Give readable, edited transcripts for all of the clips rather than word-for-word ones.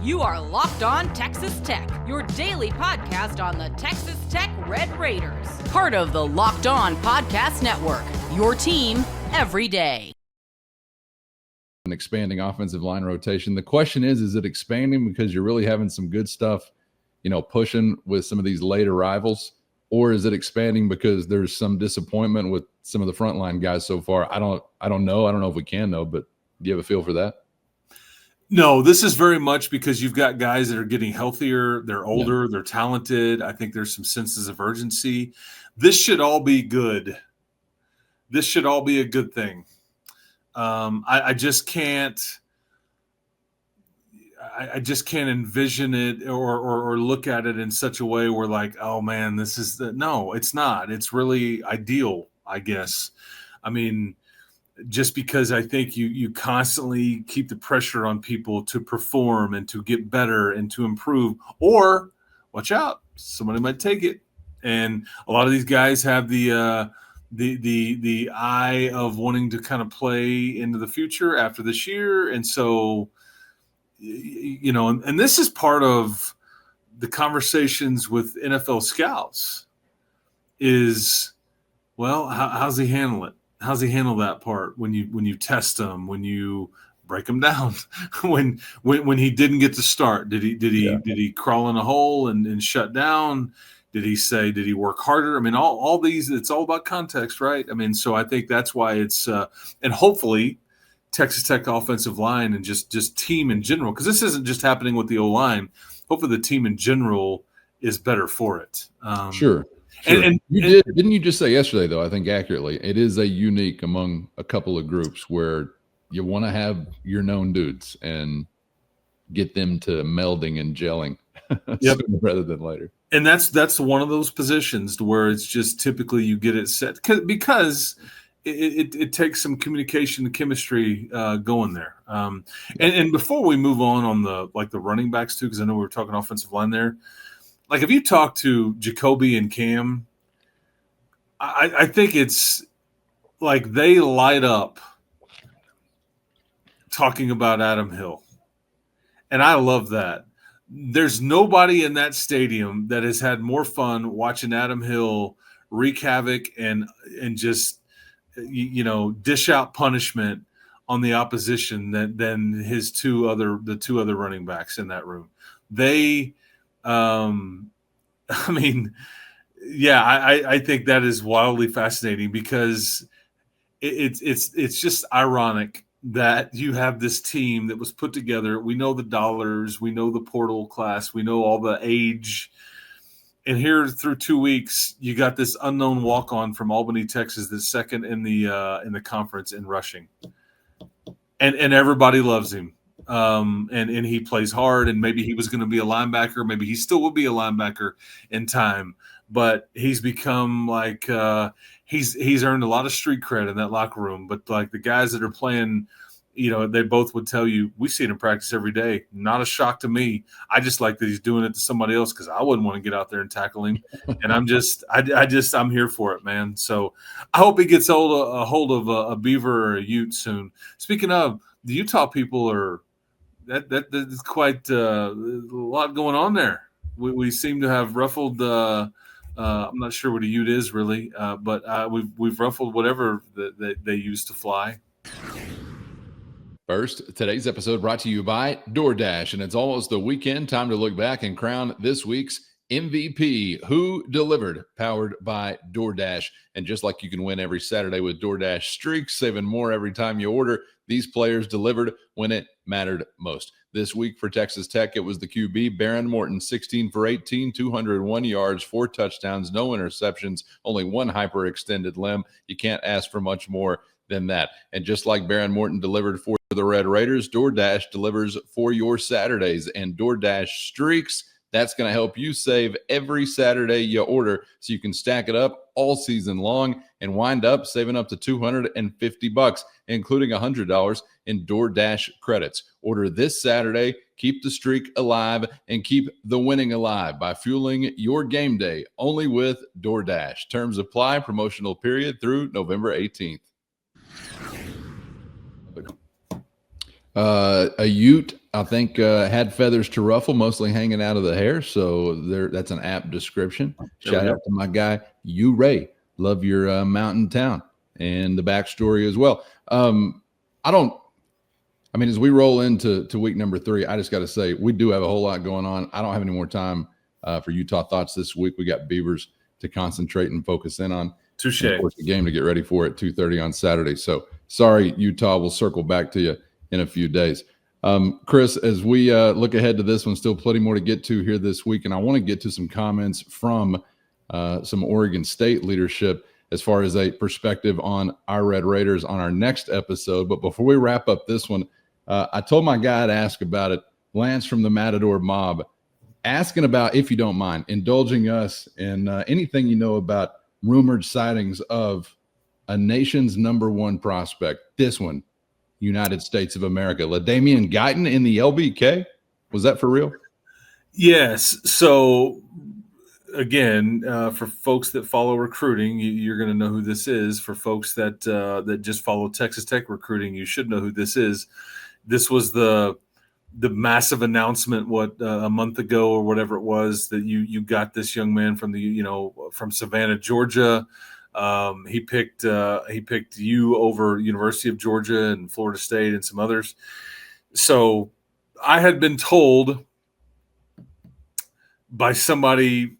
You are Locked On Texas Tech, your daily podcast on the Texas Tech Red Raiders. Part of the Locked On Podcast Network, your team every day. An expanding offensive line rotation. The question is it expanding because you're really having some good stuff, pushing with some of these late arrivals? Or is it expanding because there's some disappointment with some of the frontline guys so far? I don't know. I don't know if we can know, but do you have a feel for that? No, this is very much because you've got guys that are getting healthier. They're older. Yeah. They're talented. I think there's some senses of urgency. This should all be good. This should all be a good thing. I just can't envision it or look at it in such a way where like, oh man, this is no, it's not. It's really ideal, I guess. I mean, just because I think you constantly keep the pressure on people to perform and to get better and to improve, or watch out, somebody might take it. And a lot of these guys have the eye of wanting to kind of play into the future after this year. And so, and this is part of the conversations with NFL scouts is, well, how's he handle it? How's he handle that part when you test him, when you break him down, when he didn't get to start? Did he crawl in a hole and shut down? Did he work harder? I mean, all these, it's all about context, right? I mean, so I think that's why it's and hopefully Texas Tech offensive line and just team in general, because this isn't just happening with the O-line. Hopefully the team in general is better for it. Sure. And didn't you just say yesterday, though, I think accurately, it is a unique among a couple of groups where you want to have your known dudes and get them to melding and gelling sooner rather than later. And that's one of those positions where it's just typically you get it set because it takes some communication and chemistry going there. And before we move on the running backs too, because I know we were talking offensive line there. Like if you talk to Jacoby and Cam, I think it's like they light up talking about Adam Hill. And I love that. There's nobody in that stadium that has had more fun watching Adam Hill wreak havoc and just dish out punishment on the opposition than the two other running backs in that room. They I think that is wildly fascinating because it's just ironic that you have this team that was put together. We know the dollars, we know the portal class, we know all the age. And here through 2 weeks, you got this unknown walk-on from Albany, Texas, that's second in the conference in rushing. And everybody loves him. And he plays hard, and maybe he was going to be a linebacker. Maybe he still will be a linebacker in time, but he's become like he's earned a lot of street cred in that locker room. But like the guys that are playing, they both would tell you, we see it in practice every day. Not a shock to me. I just like that he's doing it to somebody else because I wouldn't want to get out there and tackle him. And I'm here for it, man. So I hope he gets a hold of a Beaver or a Ute soon. Speaking of, the Utah people are that's quite a lot going on there. We seem to have ruffled. I'm not sure what a Ute is really, but we've ruffled whatever they used to fly. First, today's episode brought to you by DoorDash, and it's almost the weekend. Time to look back and crown this week's MVP, Who Delivered, powered by DoorDash. And just like you can win every Saturday with DoorDash Streaks, saving more every time you order, these players delivered when it mattered most. This week for Texas Tech, it was the QB, Baron Morton, 16 for 18, 201 yards, 4 touchdowns, no interceptions, only 1 hyperextended limb. You can't ask for much more than that. And just like Baron Morton delivered for the Red Raiders, DoorDash delivers for your Saturdays. And DoorDash Streaks, that's going to help you save every Saturday you order so you can stack it up all season long and wind up saving up to $250, including $100 in DoorDash credits. Order this Saturday, keep the streak alive, and keep the winning alive by fueling your game day only with DoorDash. Terms apply, promotional period through November 18th. A Ute I think had feathers to ruffle, mostly hanging out of the hair. So that's an apt description. Shout out to my guy, Ray. Love your mountain town and the backstory as well. As we roll into week number 3, I just got to say, we do have a whole lot going on. I don't have any more time for Utah Thoughts this week. We got Beavers to concentrate and focus in on. Touche. And of course, the game to get ready for at 2:30 on Saturday. So sorry, Utah. We'll circle back to you in a few days. Chris, as we look ahead to this one, still plenty more to get to here this week. And I want to get to some comments from some Oregon State leadership as far as a perspective on our Red Raiders on our next episode. But before we wrap up this one, I told my guy to ask about it, Lance from the Matador Mob, asking about, if you don't mind, indulging us in anything you know about rumored sightings of a nation's number 1 prospect. This one, United States of America. LaDamion Guyton in the LBK? Was that for real? Yes. So, again, for folks that follow recruiting, you're going to know who this is. For folks that just follow Texas Tech recruiting, you should know who this is. This was the massive announcement, a month ago or whatever it was, that you got this young man from from Savannah, Georgia. He picked you over University of Georgia and Florida State and some others. So I had been told by somebody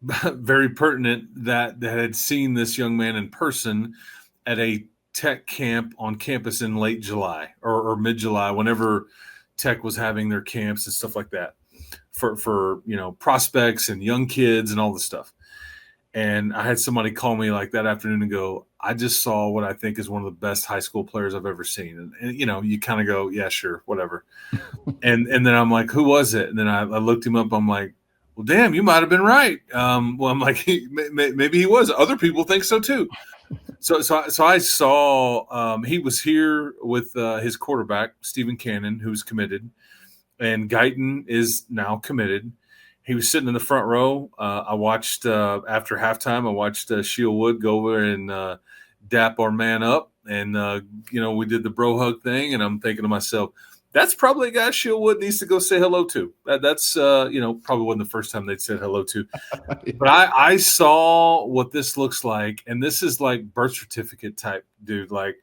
very pertinent that had seen this young man in person at a Tech camp on campus in late July or mid-July, whenever Tech was having their camps and stuff like that for prospects and young kids and all this stuff. And I had somebody call me like that afternoon and go, I just saw what I think is one of the best high school players I've ever seen. And you kind of go, yeah, sure, whatever. and then I'm like, who was it? And then I looked him up. I'm like, well, damn, you might have been right. I'm like, maybe he was. Other people think so too. So I saw he was here with his quarterback, Stephen Cannon, who's committed, and Guyton is now committed. He was sitting in the front row. I watched after halftime. I watched Sheil Wood go over and dap our man up, and we did the bro hug thing. And I'm thinking to myself, that's probably a guy Sheil Wood needs to go say hello to. That's probably wasn't the first time they'd said hello to. But I saw what this looks like, and this is like birth certificate type dude. Like,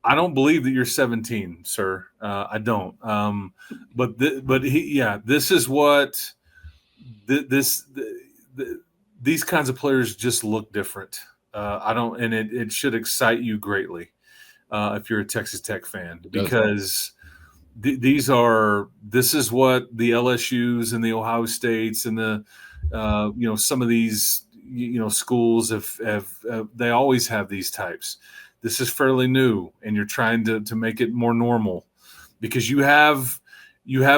I don't believe that you're 17, sir. I don't. This is what these kinds of players just look different. I don't, and it should excite you greatly if you're a Texas Tech fan, because this is what the LSUs and the Ohio States and the some of these schools have they always have these types. This is fairly new, and you're trying to make it more normal, because you have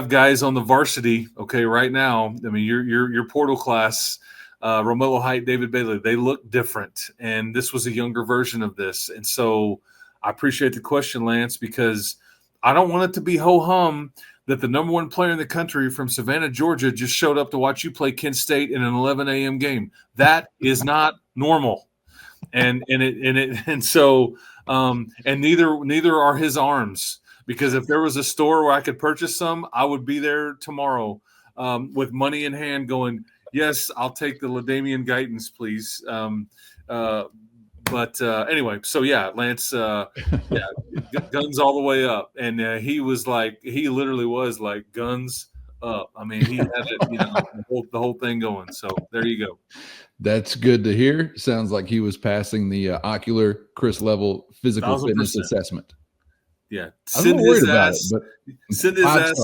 guys on the varsity, okay, right now. I mean, your portal class, Romello Height, David Bailey, they look different, and this was a younger version of this. And so I appreciate the question, Lance, because I don't want it to be ho-hum that the number 1 player in the country from Savannah, Georgia, just showed up to watch you play Kent State in an 11 a.m. game. That is not normal. And so neither are his arms, because if there was a store where I could purchase some, I would be there tomorrow with money in hand going, yes, I'll take the LaDamion Guytons, please. But anyway, so yeah, Lance, guns all the way up. And he literally was like, guns up. I mean, he had it, the whole thing going. So there you go. That's good to hear. Sounds like he was passing the ocular Chris level physical 1000%. Fitness assessment. Yeah. Send his ass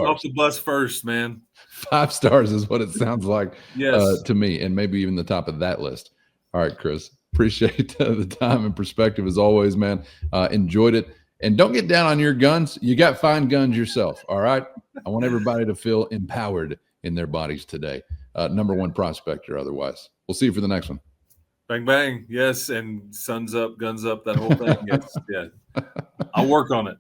off the bus first, man. 5 stars is what it sounds like yes. To me, and maybe even the top of that list. All right, Chris. Appreciate the time and perspective as always, man. Enjoyed it. And don't get down on your guns. You got fine guns yourself, all right? I want everybody to feel empowered in their bodies today. Number 1 prospect or otherwise. We'll see you for the next one. Bang, bang. Yes, and suns up, guns up, that whole thing. Yes, yeah. I'll work on it.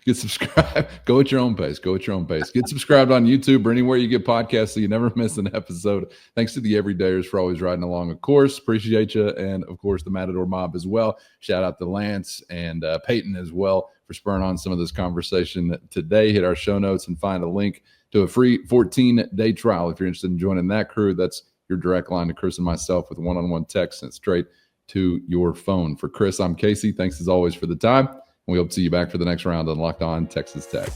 Get subscribed. Go at your own pace. Go at your own pace. Get subscribed on YouTube or anywhere you get podcasts so you never miss an episode. Thanks to the everydayers for always riding along, of course. Appreciate you. And, of course, the Matador Mob as well. Shout out to Lance and Peyton as well for spurring on some of this conversation today. Hit our show notes and find a link to a free 14-day trial. If you're interested in joining that crew, that's your direct line to Chris and myself with one-on-one text sent straight to your phone. For Chris, I'm Casey. Thanks as always for the time. We hope to see you back for the next round on Locked On Texas Tech.